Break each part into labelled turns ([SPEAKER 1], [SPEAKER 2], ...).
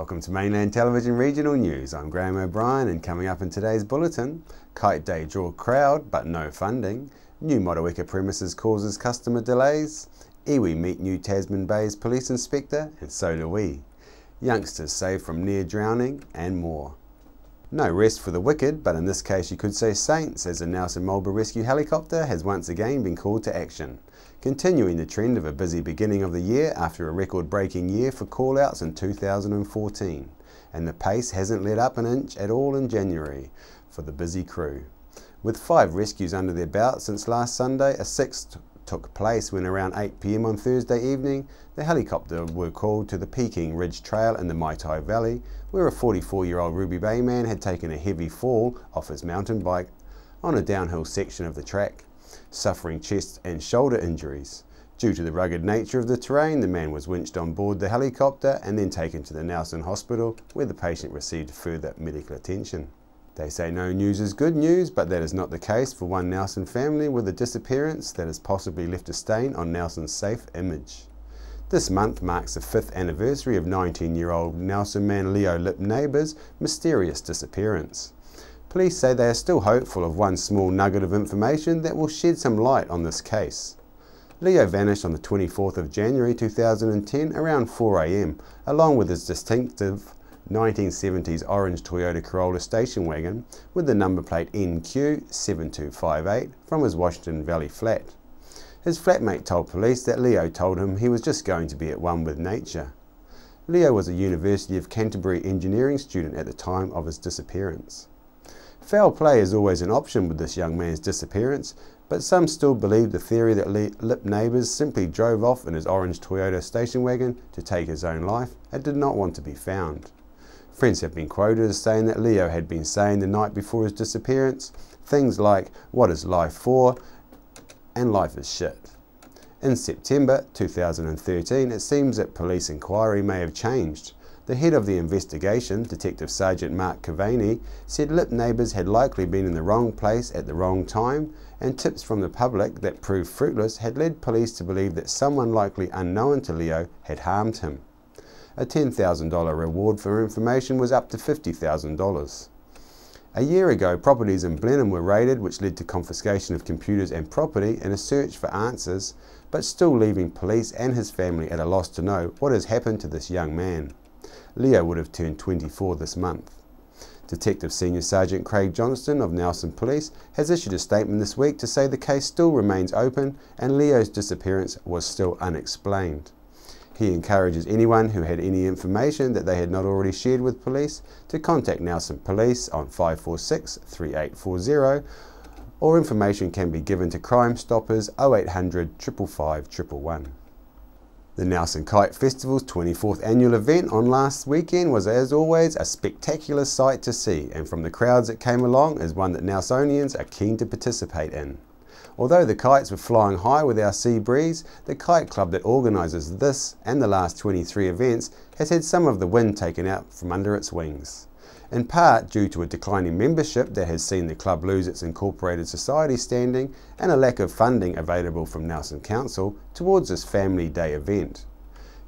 [SPEAKER 1] Welcome to Mainland Television Regional News. I'm Graham O'Brien, and coming up in today's bulletin, Kite Day draw crowd but no funding, new Motueka premises causes customer delays, iwi meet new Tasman Bay's police inspector, and so do we. Youngsters saved from near drowning and more. No rest for the wicked, but in this case you could say saints, as a Nelson Marlborough Rescue helicopter has once again been called to action, continuing the trend of a busy beginning of the year after a record-breaking year for call-outs in 2014. And the pace hasn't let up an inch at all in January for the busy crew. With 5 rescues under their belt since last Sunday, a 6th took place when around 8 p.m. on Thursday evening, the helicopter were called to the Peking Ridge Trail in the Maitai Valley, where a 44-year-old Ruby Bay man had taken a heavy fall off his mountain bike on a downhill section of the track, suffering chest and shoulder injuries. Due to the rugged nature of the terrain, the man was winched on board the helicopter and then taken to the Nelson Hospital, where the patient received further medical attention. They say no news is good news, but that is not the case for one Nelson family with a disappearance that has possibly left a stain on Nelson's safe image. This month marks the 5th anniversary of 19-year-old Nelson man Leo Lip Neighbour's mysterious disappearance. Police say they are still hopeful of one small nugget of information that will shed some light on this case. Leo vanished on the 24th of January 2010 around 4 a.m, along with his distinctive 1970s orange Toyota Corolla station wagon with the number plate NQ7258 from his Washington Valley flat. His flatmate told police that Leo told him he was just going to be at one with nature. Leo was a University of Canterbury engineering student at the time of his disappearance. Foul play is always an option with this young man's disappearance, but some still believe the theory that Lip Neighbours simply drove off in his orange Toyota station wagon to take his own life and did not want to be found. Friends have been quoted as saying that Leo had been saying the night before his disappearance things like, "What is life for?" and "Life is shit." In September 2013, it seems that police inquiry may have changed. The head of the investigation, Detective Sergeant Mark Cavani, said Lip Neighbours had likely been in the wrong place at the wrong time, and tips from the public that proved fruitless had led police to believe that someone likely unknown to Leo had harmed him. A $10,000 reward for information was up to $50,000. A year ago, properties in Blenheim were raided, which led to confiscation of computers and property in a search for answers, but still leaving police and his family at a loss to know what has happened to this young man. Leo would have turned 24 this month. Detective Senior Sergeant Craig Johnston of Nelson Police has issued a statement this week to say the case still remains open and Leo's disappearance was still unexplained. He encourages anyone who had any information that they had not already shared with police to contact Nelson Police on 546 3840, or information can be given to Crime Stoppers 0800 555 111. The Nelson Kite Festival's 24th annual event on last weekend was, as always, a spectacular sight to see, and from the crowds that came along is one that Nelsonians are keen to participate in. Although the kites were flying high with our sea breeze, the kite club that organises this and the last 23 events has had some of the wind taken out from under its wings. In part due to a declining membership that has seen the club lose its incorporated society standing and a lack of funding available from Nelson Council towards this Family Day event.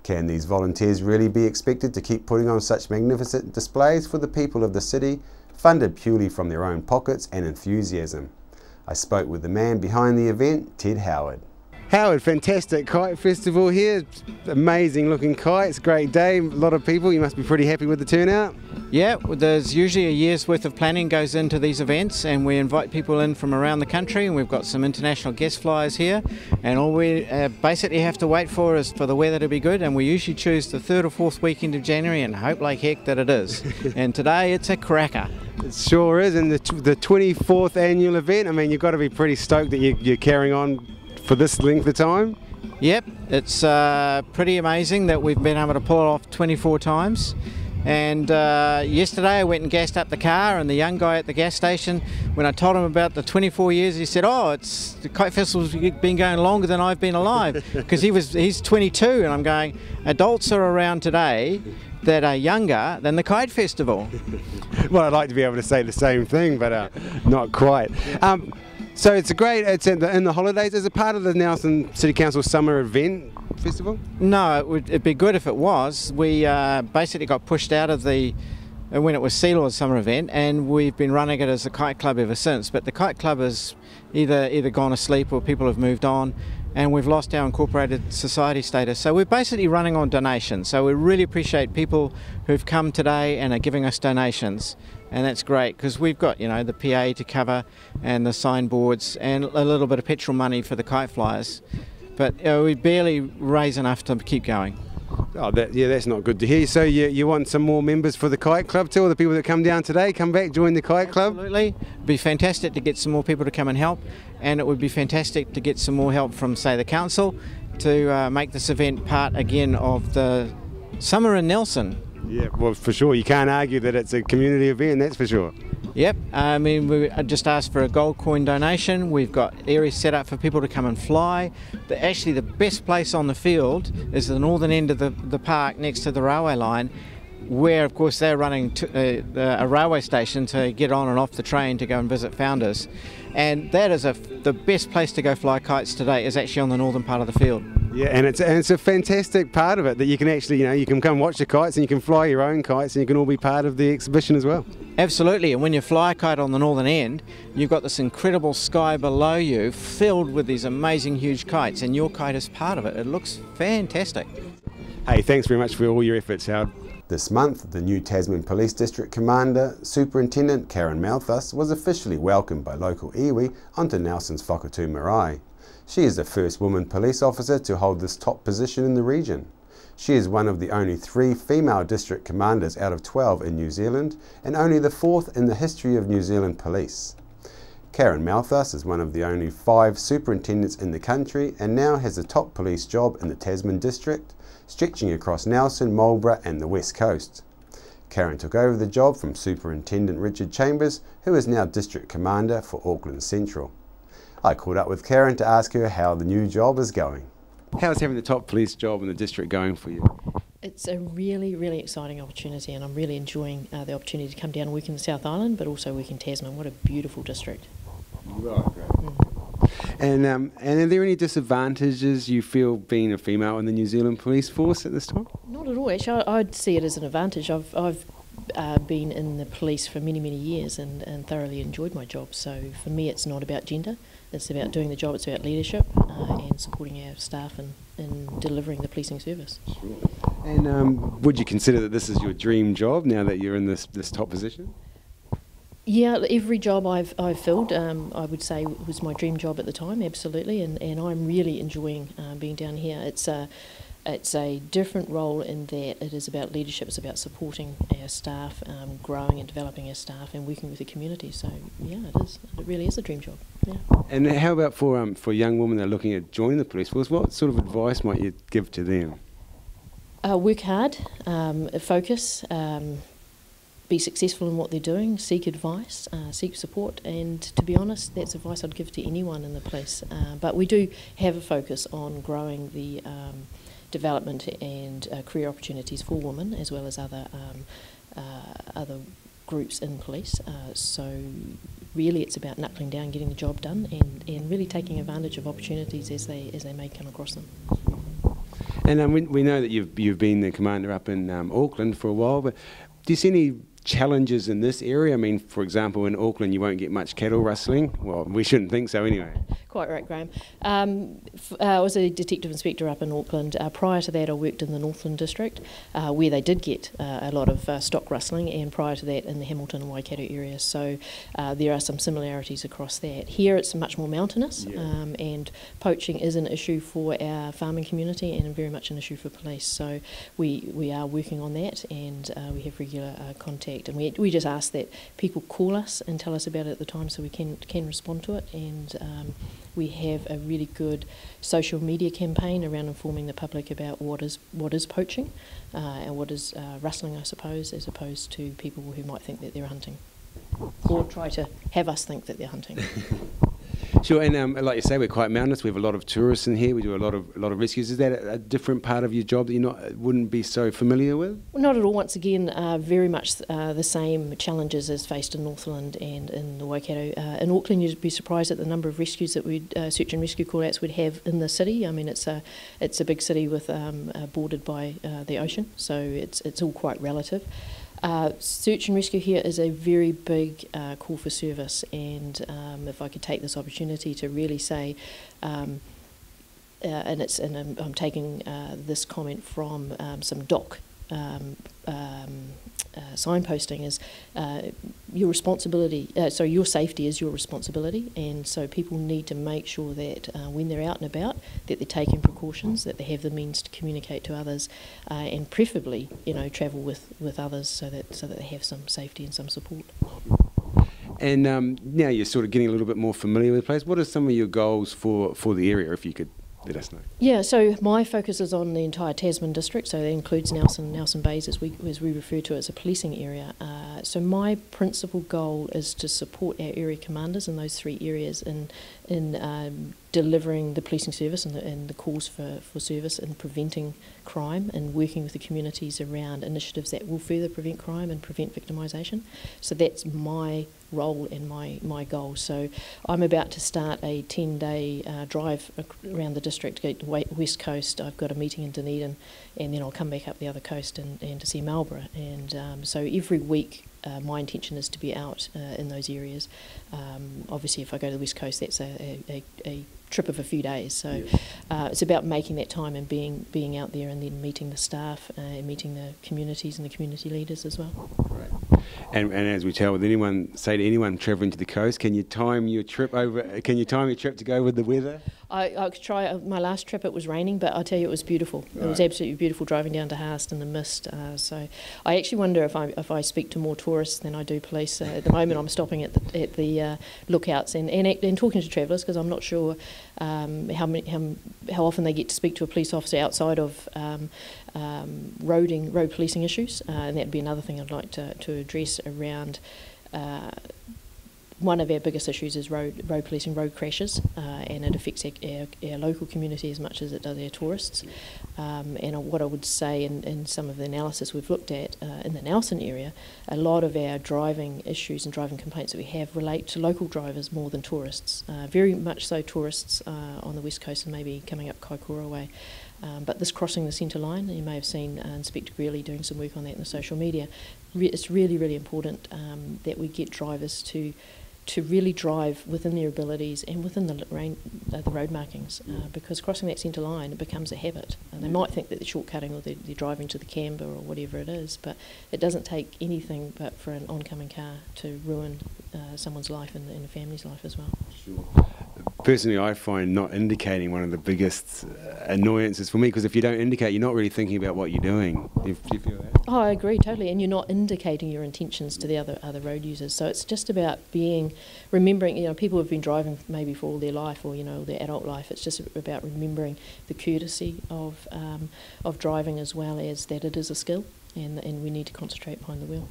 [SPEAKER 1] Can these volunteers really be expected to keep putting on such magnificent displays for the people of the city, funded purely from their own pockets and enthusiasm? I spoke with the man behind the event, Ted Howard. Howard, fantastic kite festival here, amazing looking kites, great day, a lot of people, you must be pretty happy with the turnout?
[SPEAKER 2] Yeah, there's usually a year's worth of planning goes into these events, and we invite people in from around the country, and we've got some international guest flyers here, and all we basically have to wait for is for the weather to be good, and we usually choose the 3rd or 4th weekend of January and hope like heck that it is. And today it's a cracker.
[SPEAKER 1] It sure is, and the 24th annual event, I mean, you've got to be pretty stoked that you're carrying on for this length of time.
[SPEAKER 2] Yep, it's pretty amazing that we've been able to pull it off 24 times. And yesterday I went and gassed up the car, and the young guy at the gas station, when I told him about the 24 years, he said, "Oh, the Kite Festival's been going longer than I've been alive," because he's 22, and I'm going, adults are around today that are younger than the Kite Festival.
[SPEAKER 1] Well, I'd like to be able to say the same thing, but not quite. So it's in the holidays as a part of the Nelson City Council summer event. festival?
[SPEAKER 2] No, it'd be good if it was. We basically got pushed out of the when it was Sea Lord's summer event, and we've been running it as a kite club ever since. But the kite club has either gone asleep or people have moved on, and we've lost our incorporated society status. So we're basically running on donations. So we really appreciate people who've come today and are giving us donations, and that's great because we've got, you know, the PA to cover and the signboards and a little bit of petrol money for the kite flyers. But we barely raise enough to keep going.
[SPEAKER 1] Oh, that's not good to hear. So you want some more members for the kite club too? All the people that come down today, come back, join the kite club?
[SPEAKER 2] Absolutely. It'd be fantastic to get some more people to come and help, and it would be fantastic to get some more help from, say, the council to make this event part again of the summer in Nelson.
[SPEAKER 1] Yeah, well, for sure. You can't argue that it's a community event, that's for sure.
[SPEAKER 2] Yep, I mean, we just asked for a gold coin donation. We've got areas set up for people to come and fly. Actually, the best place on the field is the northern end of the park next to the railway line, where, of course, they're running a railway station to get on and off the train to go and visit Founders. And that is the best place to go fly kites today is actually on the northern part of the field.
[SPEAKER 1] Yeah, and it's a fantastic part of it that you can actually, you know, you can come watch the kites and you can fly your own kites and you can all be part of the exhibition as well.
[SPEAKER 2] Absolutely, and when you fly a kite on the northern end, you've got this incredible sky below you filled with these amazing huge kites, and your kite is part of it. It looks fantastic.
[SPEAKER 1] Hey, thanks very much for all your efforts, Howard. This month, the new Tasman Police District Commander, Superintendent Karen Malthus, was officially welcomed by local iwi onto Nelson's Whakatū Marae. She is the first woman police officer to hold this top position in the region. She is one of the only 3 female district commanders out of 12 in New Zealand, and only the 4th in the history of New Zealand police. Karen Malthus is one of the only 5 superintendents in the country and now has the top police job in the Tasman district, stretching across Nelson, Marlborough and the West Coast. Karen took over the job from Superintendent Richard Chambers, who is now District Commander for Auckland Central. I caught up with Karen to ask her how the new job is going. How's having the top police job in the district going for you?
[SPEAKER 3] It's a really, really exciting opportunity, and I'm really enjoying the opportunity to come down and work in the South Island, but also work in Tasman. What a beautiful district.
[SPEAKER 1] Right, great. And are there any disadvantages you feel being a female in the New Zealand Police Force at this time?
[SPEAKER 3] Not at all. Actually, I'd see it as an advantage. I've been in the police for many, many years and thoroughly enjoyed my job. So for me, it's not about gender. It's about doing the job. It's about leadership and supporting our staff in delivering the policing service.
[SPEAKER 1] Sure. And would you consider that this is your dream job now that you're in this top position?
[SPEAKER 3] Yeah, every job I've filled, I would say was my dream job at the time, absolutely, and I'm really enjoying being down here. It's a different role in that it is about leadership, it's about supporting our staff, growing and developing our staff and working with the community. So yeah, it really is a dream job. Yeah.
[SPEAKER 1] And how about for young women that are looking at joining the police force, what sort of advice might you give to them?
[SPEAKER 3] Work hard, focus, be successful in what they're doing, seek advice, seek support, and to be honest, that's advice I'd give to anyone in the police. But we do have a focus on growing the development and career opportunities for women as well as other groups in police. So really it's about knuckling down, getting the job done and really taking advantage of opportunities as they may come across them.
[SPEAKER 1] And we know that you've been the commander up in Auckland for a while, but do you see any challenges in this area? I mean, for example, in Auckland you won't get much cattle rustling. Well, we shouldn't think so anyway.
[SPEAKER 3] Quite right, Graham. I was a detective inspector up in Auckland. Prior to that, I worked in the Northland District, where they did get a lot of stock rustling, and prior to that in the Hamilton and Waikato area. So there are some similarities across that. Here it's much more mountainous, and poaching is an issue for our farming community and very much an issue for police. So we are working on that, and we have regular contact. And we just ask that people call us and tell us about it at the time so we can respond to it. And we have a really good social media campaign around informing the public about what is poaching and what is rustling, I suppose, as opposed to people who might think that they're hunting or try to have us think that they're hunting.
[SPEAKER 1] Sure, and like you say, we're quite mountainous. We have a lot of tourists in here. We do a lot of rescues. Is that a different part of your job that you wouldn't be so familiar with?
[SPEAKER 3] Well, not at all. Once again, very much the same challenges as faced in Northland and in the Waikato. In Auckland, you'd be surprised at the number of rescues that we'd search and rescue call-outs we'd have in the city. I mean, it's a big city with bordered by the ocean, so it's all quite relative. Search and rescue here is a very big call for service, and if I could take this opportunity to really say, and I'm taking this comment from some DOC signposting, is your responsibility. Your safety is your responsibility, and so people need to make sure that when they're out and about, that they're taking precautions, that they have the means to communicate to others, and preferably, travel with others so that they have some safety and some support.
[SPEAKER 1] And now you're sort of getting a little bit more familiar with the place. What are some of your goals for the area, if you could let us know?
[SPEAKER 3] Yeah, so my focus is on the entire Tasman district, so that includes Nelson Bays, as we refer to it as a policing area. So my principal goal is to support our area commanders in those 3 areas in delivering the policing service and the calls for service and preventing crime, and working with the communities around initiatives that will further prevent crime and prevent victimisation. So that's my role and my goal. So I'm about to start a 10-day drive around the district to get to the west coast. I've got a meeting in Dunedin, and then I'll come back up the other coast and to see Marlborough. And so every week my intention is to be out in those areas. Obviously, if I go to the west coast, that's a trip of a few days. So it's about making that time and being out there, and then meeting the staff and meeting the communities and the community leaders as well.
[SPEAKER 1] Right. And as we tell with anyone, say to anyone travelling to the coast, can you time your trip to go with the weather?
[SPEAKER 3] I could try. My last trip, it was raining, but I'll tell you, it was beautiful. Right. It was absolutely beautiful driving down to Haast in the mist. So I actually wonder if I speak to more tourists than I do police. At the moment, I'm stopping at the lookouts and talking to travellers, because I'm not sure how often they get to speak to a police officer outside of road policing issues, and that'd be another thing I'd like to address around. One of our biggest issues is road policing, road crashes, and it affects our local community as much as it does our tourists. And what I would say in some of the analysis we've looked at in the Nelson area, a lot of our driving issues and driving complaints that we have relate to local drivers more than tourists. Very much so tourists on the west coast and maybe coming up Kaikoura way. But this crossing the centre line, you may have seen Inspector Greeley doing some work on that in the social media. It's really, really important that we get drivers to really drive within their abilities and within the road markings, because crossing that centre line, it becomes a habit. And they might think that they're shortcutting or they're driving to the Canberra or whatever it is, but it doesn't take anything but for an oncoming car to ruin someone's life and a family's life as well.
[SPEAKER 1] Sure. Personally, I find not indicating one of the biggest annoyances for me, because if you don't indicate, you're not really thinking about what you're doing. Do you feel that?
[SPEAKER 3] Oh, I agree totally, and you're not indicating your intentions to the other road users. So it's just about remembering. People have been driving maybe for all their life, or their adult life. It's just about remembering the courtesy of driving, as well as that it is a skill, and we need to concentrate behind the wheel.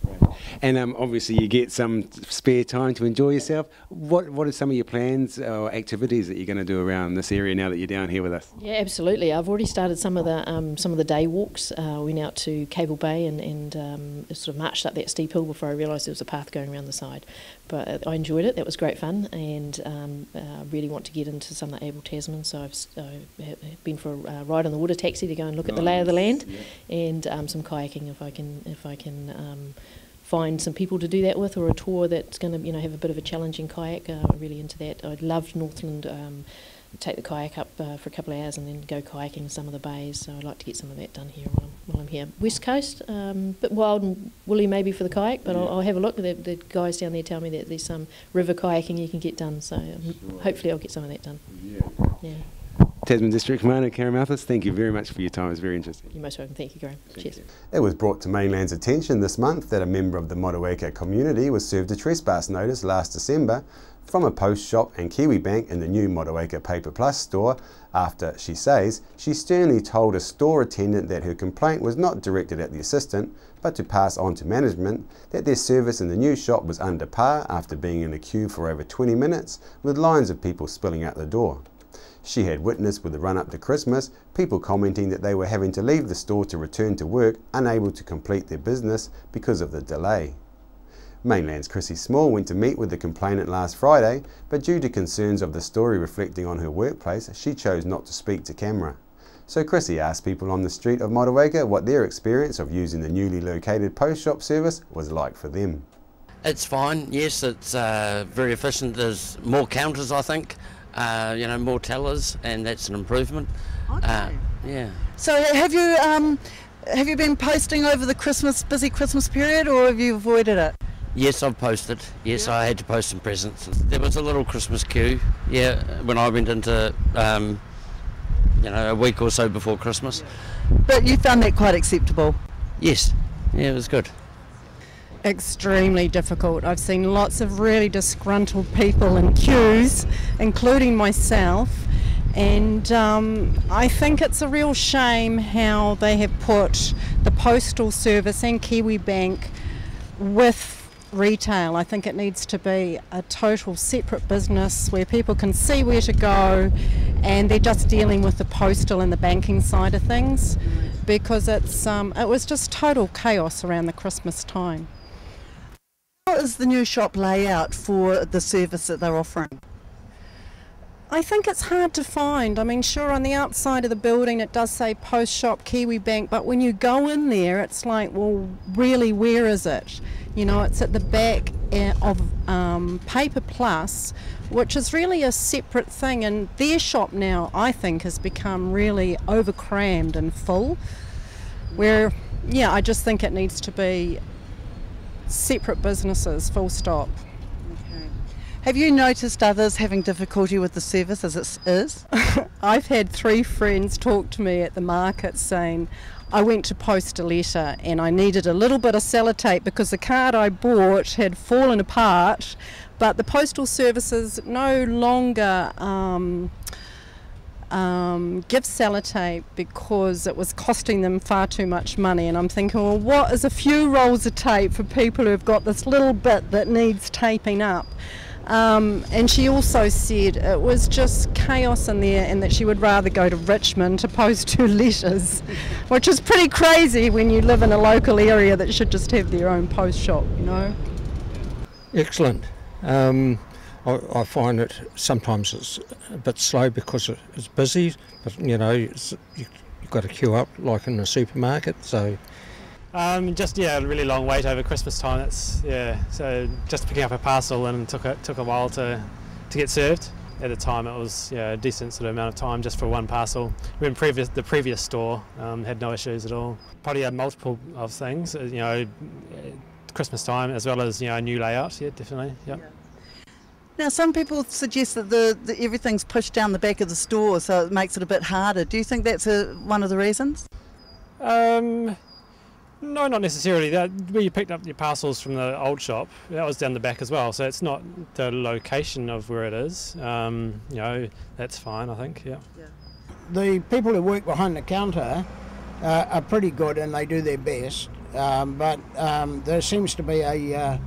[SPEAKER 1] Right. And obviously you get some spare time to enjoy yourself. What are some of your plans or activities that you're going to do around this area now that you're down here with us?
[SPEAKER 3] Yeah, absolutely. I've already started some of the day walks. Went out to Cable Bay and sort of marched up that steep hill before I realised there was a path going around the side. But I enjoyed it. That was great fun, and really want to get into some of the Able Tasman. So I've been for a ride on the water taxi to go and look at the lay of the land, and some kayaking if I can find some people to do that with, or a tour that's going to have a bit of a challenging kayak. Really into that. I'd love Northland. Take the kayak up for a couple of hours and then go kayaking in some of the bays. So I'd like to get some of that done here while I'm here. West Coast, bit wild and woolly maybe for the kayak, but I'll have a look. The guys down there tell me that there's some river kayaking you can get done. So hopefully I'll get some of that done. Yeah.
[SPEAKER 1] Tasman District Commander Karen Malthus, thank you very much for your time. It was very interesting.
[SPEAKER 3] You're most welcome. Thank you, Graham. Cheers.
[SPEAKER 1] It was brought to Mainland's attention this month that a member of the Motueka community was served a trespass notice last December from a post shop and Kiwi Bank in the new Motueka Paper Plus store after, she says, she sternly told a store attendant that her complaint was not directed at the assistant but to pass on to management that their service in the new shop was under par after being in a queue for over 20 minutes with lines of people spilling out the door. She had witnessed with the run up to Christmas people commenting that they were having to leave the store to return to work, unable to complete their business because of the delay. Mainland's Chrissy Small went to meet with the complainant last Friday, but due to concerns of the story reflecting on her workplace, she chose not to speak to camera. So Chrissy asked people on the street of Motueka what their experience of using the newly located post shop service was like for them.
[SPEAKER 4] It's fine, yes, it's very efficient. There's more counters, I think, more tellers, and that's an improvement.
[SPEAKER 5] Okay.
[SPEAKER 4] Yeah.
[SPEAKER 5] So have you been posting over the busy Christmas period, or have you avoided it?
[SPEAKER 4] Yes, I've posted. Yes, I had to post some presents. There was a little Christmas queue, when I went into, a week or so before Christmas.
[SPEAKER 5] But you found that quite acceptable?
[SPEAKER 4] Yes, yeah, it was good.
[SPEAKER 6] Extremely difficult. I've seen lots of really disgruntled people in queues, including myself, and I think it's a real shame how they have put the postal service and Kiwibank with retail. I think it needs to be a total separate business where people can see where to go, and they're just dealing with the postal and the banking side of things, because it was just total chaos around the Christmas time.
[SPEAKER 5] How is the new shop layout for the service that they're offering?
[SPEAKER 6] I think it's hard to find. I mean, sure, on the outside of the building it does say Post Shop Kiwibank, but when you go in there it's like, well, really, where is it? You know, it's at the back of Paper Plus, which is really a separate thing, and their shop now, I think, has become really overcrammed and full, where, I just think it needs to be separate businesses, full stop.
[SPEAKER 5] Have you noticed others having difficulty with the service as it is?
[SPEAKER 6] I've had 3 friends talk to me at the market saying, I went to post a letter and I needed a little bit of sellotape because the card I bought had fallen apart, but the postal services no longer give sellotape because it was costing them far too much money. And I'm thinking, well, what is a few rolls of tape for people who've got this little bit that needs taping up? And she also said it was just chaos in there, and that she would rather go to Richmond to post her letters, which is pretty crazy when you live in a local area that should just have their own post shop, you know.
[SPEAKER 7] Excellent. I find it sometimes it's a bit slow because it's busy, but you've got to queue up like in the supermarket, so.
[SPEAKER 8] A really long wait over Christmas time. So just picking up a parcel and took a while to get served. At the time it was a decent sort of amount of time just for one parcel. When the previous store had no issues at all. Probably had multiple of things, Christmas time as well as a new layout. Yeah, definitely. Yep. Yeah.
[SPEAKER 5] Now, some people suggest that everything's pushed down the back of the store, so it makes it a bit harder. Do you think that's one of the reasons?
[SPEAKER 8] No, not necessarily. Where you picked up your parcels from the old shop, that was down the back as well. So it's not the location of where it is. That's fine, I think. Yeah.
[SPEAKER 9] The people who work behind the counter are pretty good and they do their best. But there seems to be a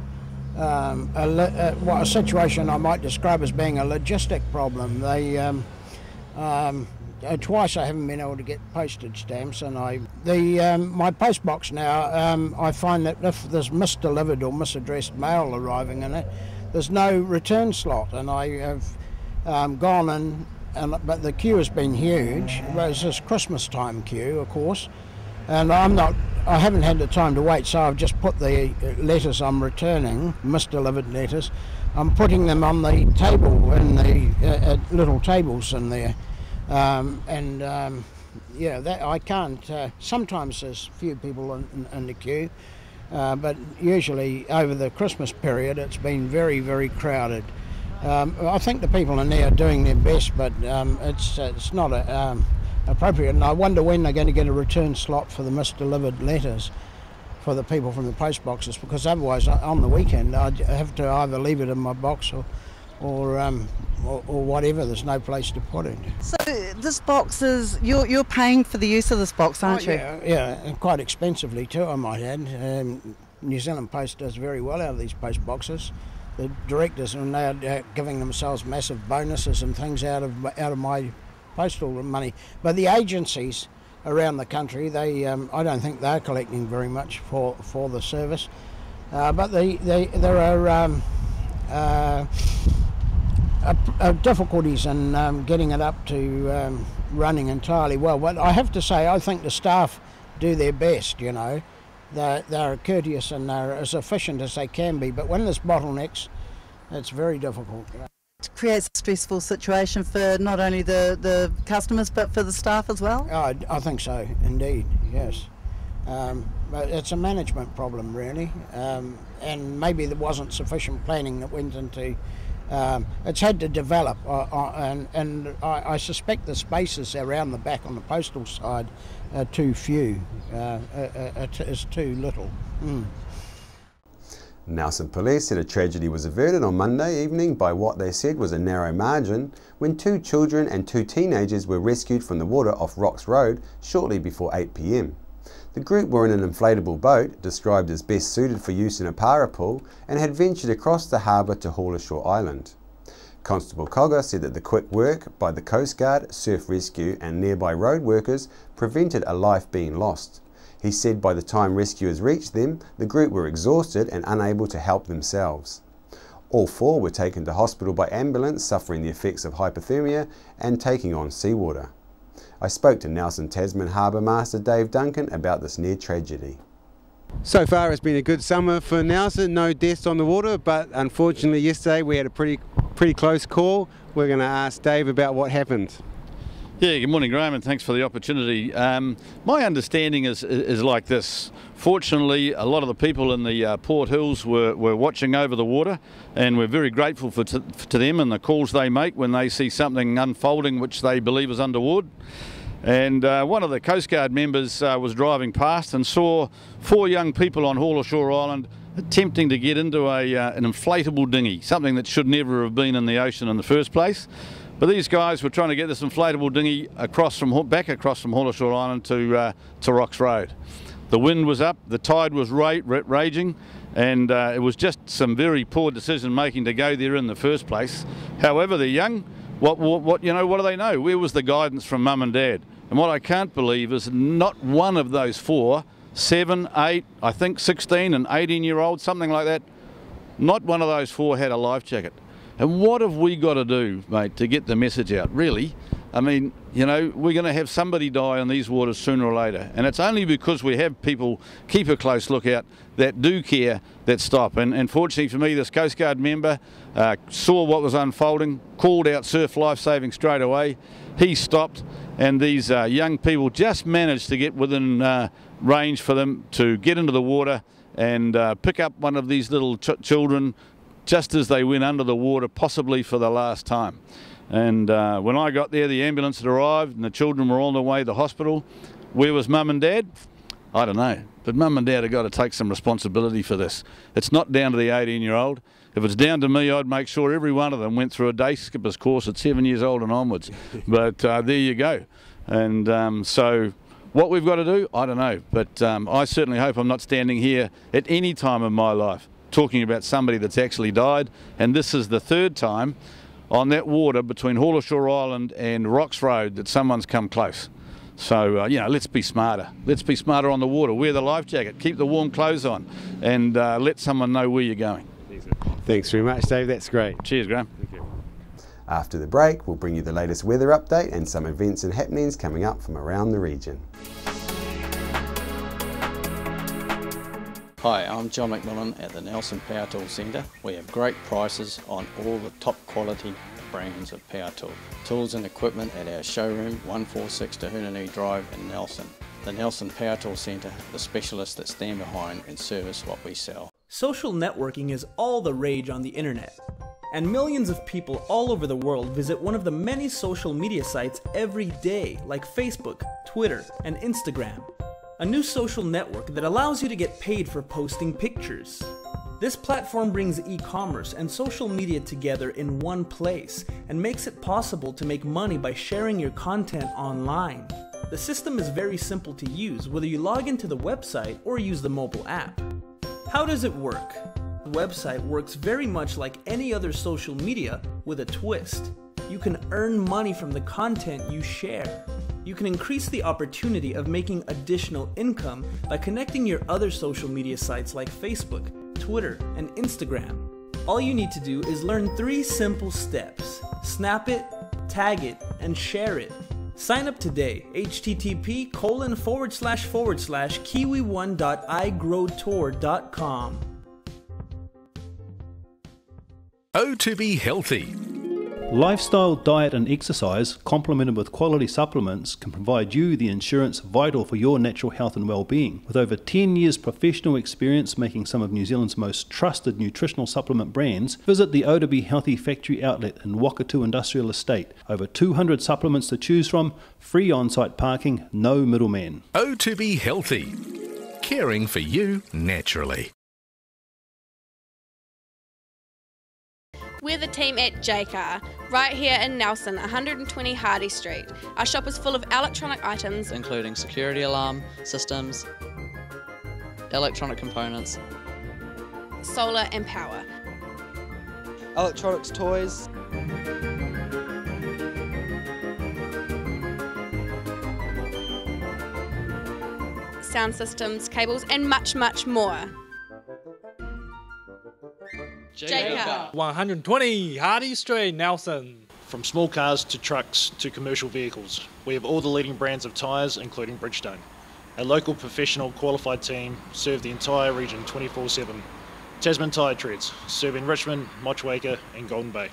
[SPEAKER 9] situation I might describe as being a logistic problem. Twice I haven't been able to get postage stamps, and my post box now, I find that if there's misdelivered or misaddressed mail arriving in it, there's no return slot, and I have gone in, but the queue has been huge. There's this Christmas time queue, of course, and I haven't had the time to wait, so I've just put the letters I'm returning, misdelivered letters, I'm putting them on the table in the little tables in there. That I can't. Sometimes there's few people in the queue, but usually over the Christmas period it's been very, very crowded. I think the people in there are doing their best, but it's not appropriate, and I wonder when they're going to get a return slot for the misdelivered letters for the people from the post boxes, because otherwise on the weekend I'd have to either leave it in my box or whatever. There's no place to put it.
[SPEAKER 5] So this box is, you're paying for the use of this box, aren't you?
[SPEAKER 9] Yeah, and quite expensively too, I might add. New Zealand Post does very well out of these post boxes. The directors are now giving themselves massive bonuses and things out of my postal money. But the agencies around the country, they I don't think they're collecting very much for the service. But there are difficulties in getting it up to running entirely well. But I have to say, I think the staff do their best, you know. They're courteous and they're as efficient as they can be. But when there's bottlenecks, it's very difficult.
[SPEAKER 5] It creates a stressful situation for not only the customers but for the staff as well?
[SPEAKER 9] I think so, indeed, yes. But it's a management problem, really. And maybe there wasn't sufficient planning that went into... it's had to develop, and I suspect the spaces around the back on the postal side are too few, is too little.
[SPEAKER 1] Nelson Police said a tragedy was averted on Monday evening by what they said was a narrow margin when 2 children and 2 teenagers were rescued from the water off Rocks Road shortly before 8 p.m. The group were in an inflatable boat, described as best suited for use in a para pool, and had ventured across the harbour to Hawlashore Island. Constable Cogger said that the quick work by the Coast Guard, surf rescue and nearby road workers prevented a life being lost. He said by the time rescuers reached them, the group were exhausted and unable to help themselves. All 4 were taken to hospital by ambulance, suffering the effects of hypothermia and taking on seawater. I spoke to Nelson Tasman Harbour Master Dave Duncan about this near tragedy.
[SPEAKER 10] So far it's been a good summer for Nelson, no deaths on the water, but unfortunately yesterday we had a pretty close call. We're going to ask Dave about what happened.
[SPEAKER 11] Yeah, good morning Graham, and thanks for the opportunity. My understanding is like this. Fortunately, a lot of the people in the Port Hills were watching over the water, and we're very grateful to them and the calls they make when they see something unfolding which they believe is untoward. And one of the Coast Guard members was driving past and saw 4 young people on Hawlashore Island attempting to get into an inflatable dinghy, something that should never have been in the ocean in the first place. But these guys were trying to get this inflatable dinghy back across from Hawlashore Island to Rocks Road. The wind was up, the tide was raging, and it was just some very poor decision making to go there in the first place. However, they're young. What do they know? Where was the guidance from mum and dad? And what I can't believe is not one of those 4, 7, 8, I think 16 and 18-year-olds, something like that, not one of those 4 had a life jacket. And what have we got to do, mate, to get the message out? Really? I mean, you know, we're going to have somebody die in these waters sooner or later. And it's only because we have people keep a close lookout that do care that stop. And fortunately for me, this Coast Guard member saw what was unfolding, called out surf lifesaving straight away. He stopped, and these young people just managed to get within range for them to get into the water and pick up one of these little children just as they went under the water, possibly for the last time. And when I got there, the ambulance had arrived and the children were on their way to the hospital. Where was mum and dad? I don't know. But mum and dad have got to take some responsibility for this. It's not down to the 18-year-old. If it's down to me, I'd make sure every one of them went through a day skipper's course at 7 years old and onwards. But there you go. And so what we've got to do, I don't know. But I certainly hope I'm not standing here at any time in my life talking about somebody that's actually died. And this is the 3rd time on that water between Hawlashore Island and Rocks Road that someone's come close. So, you know, let's be smarter. Let's be smarter on the water. Wear the life jacket, keep the warm clothes on, and let someone know where you're going.
[SPEAKER 10] Thanks very much, Dave. That's great.
[SPEAKER 11] Cheers, Graham.
[SPEAKER 10] Thank you.
[SPEAKER 1] After the break, we'll bring you the latest weather update and some events and happenings coming up from around the region.
[SPEAKER 12] Hi, I'm John McMillan at the Nelson Power Tool Centre. We have great prices on all the top quality brands of power tool. Tools and equipment at our showroom, 146 Tahunanui Drive in Nelson. The Nelson Power Tool Centre, the specialists that stand behind and service what we sell.
[SPEAKER 13] Social networking is all the rage on the internet, and millions of people all over the world visit one of the many social media sites every day, like Facebook, Twitter, and Instagram. A new social network that allows you to get paid for posting pictures. This platform brings e-commerce and social media together in one place and makes it possible to make money by sharing your content online. The system is very simple to use, whether you log into the website or use the mobile app. How does it work? The website works very much like any other social media with a twist. You can earn money from the content you share. You can increase the opportunity of making additional income by connecting your other social media sites like Facebook, Twitter, and Instagram. All you need to do is learn 3 simple steps. Snap it, tag it, and share it. Sign up today, http://kiwi1.igrowtour.com.
[SPEAKER 14] O2B Healthy.
[SPEAKER 15] Lifestyle, diet and exercise, complemented with quality supplements, can provide you the insurance vital for your natural health and well-being. With over 10 years professional experience making some of New Zealand's most trusted nutritional supplement brands, visit the O2B Healthy factory outlet in Wakatu Industrial Estate. Over 200 supplements to choose from, free on-site parking, no middleman.
[SPEAKER 14] O2B Healthy. Caring for you naturally.
[SPEAKER 16] We're the team at Jaycar, right here in Nelson, 120 Hardy Street. Our shop is full of electronic items,
[SPEAKER 17] including security alarm systems, electronic components,
[SPEAKER 16] solar and power,
[SPEAKER 17] electronics toys,
[SPEAKER 16] sound systems, cables, and much, much more.
[SPEAKER 18] Jaycar. 120 Hardy Street, Nelson.
[SPEAKER 19] From small cars to trucks to commercial vehicles, we have all the leading brands of tyres, including Bridgestone. A local professional qualified team serve the entire region 24/7. Tasman Tyre Treads, serving Richmond, Motueka and Golden Bay.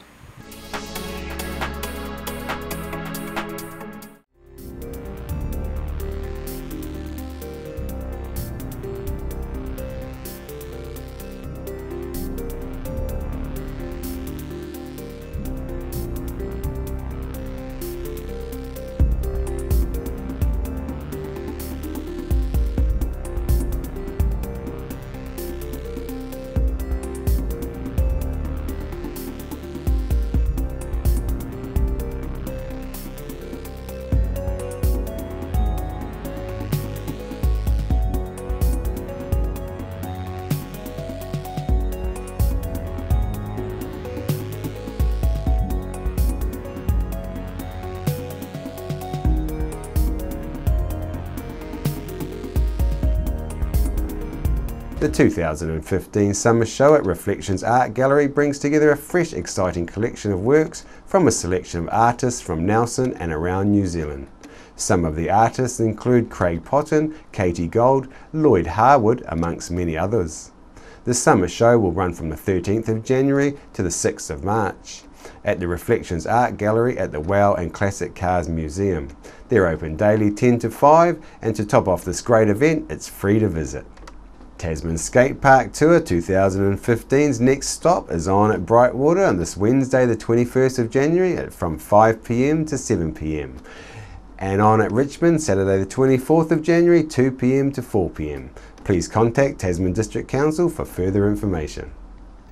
[SPEAKER 1] The 2015 Summer Show at Reflections Art Gallery brings together a fresh, exciting collection of works from a selection of artists from Nelson and around New Zealand. Some of the artists include Craig Potton, Katie Gold, Lloyd Harwood, amongst many others. The Summer Show will run from the 13th of January to the 6th of March at the Reflections Art Gallery at the Wow and Classic Cars Museum. They're open daily 10 to 5, and to top off this great event, it's free to visit. Tasman Skate Park Tour 2015's next stop is on at Brightwater on this Wednesday the 21st of January from 5 p.m. to 7 p.m. and on at Richmond Saturday the 24th of January 2 p.m. to 4 p.m. Please contact Tasman District Council for further information.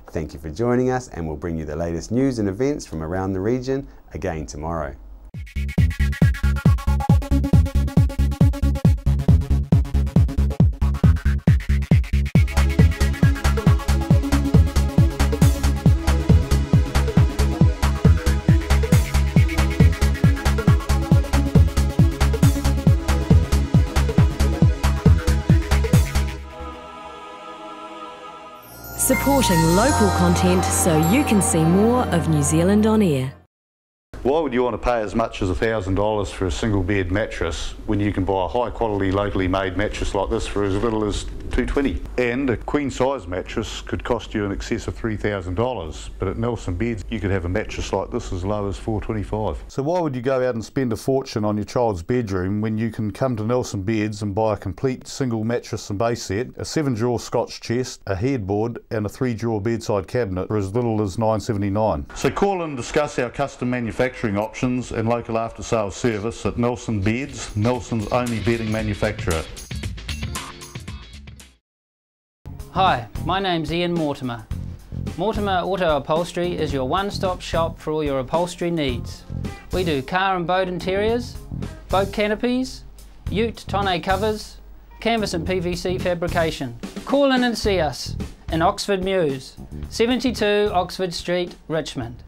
[SPEAKER 1] Thank you for joining us, and we'll bring you the latest news and events from around the region again tomorrow.
[SPEAKER 20] Supporting local content so you can see more of New Zealand on air.
[SPEAKER 21] Why would you want to pay as much as $1,000 for a single bed mattress when you can buy a high quality locally made mattress like this for as little as $220? And a queen size mattress could cost you in excess of $3,000, but at Nelson Beds you could have a mattress like this as low as $425. So why would you go out and spend a fortune on your child's bedroom when you can come to Nelson Beds and buy a complete single mattress and base set, a 7-drawer Scotch chest, a headboard and a 3-drawer bedside cabinet for as little as $979. So call and discuss our custom manufacturing options and local after sales service at Nelson Beds, Nelson's only bedding manufacturer.
[SPEAKER 2] Hi, my name's Ian Mortimer. Mortimer Auto Upholstery is your one-stop shop for all your upholstery needs. We do car and boat interiors, boat canopies, ute tonneau covers, canvas and PVC fabrication. Call in and see us in Oxford Mews, 72 Oxford Street, Richmond.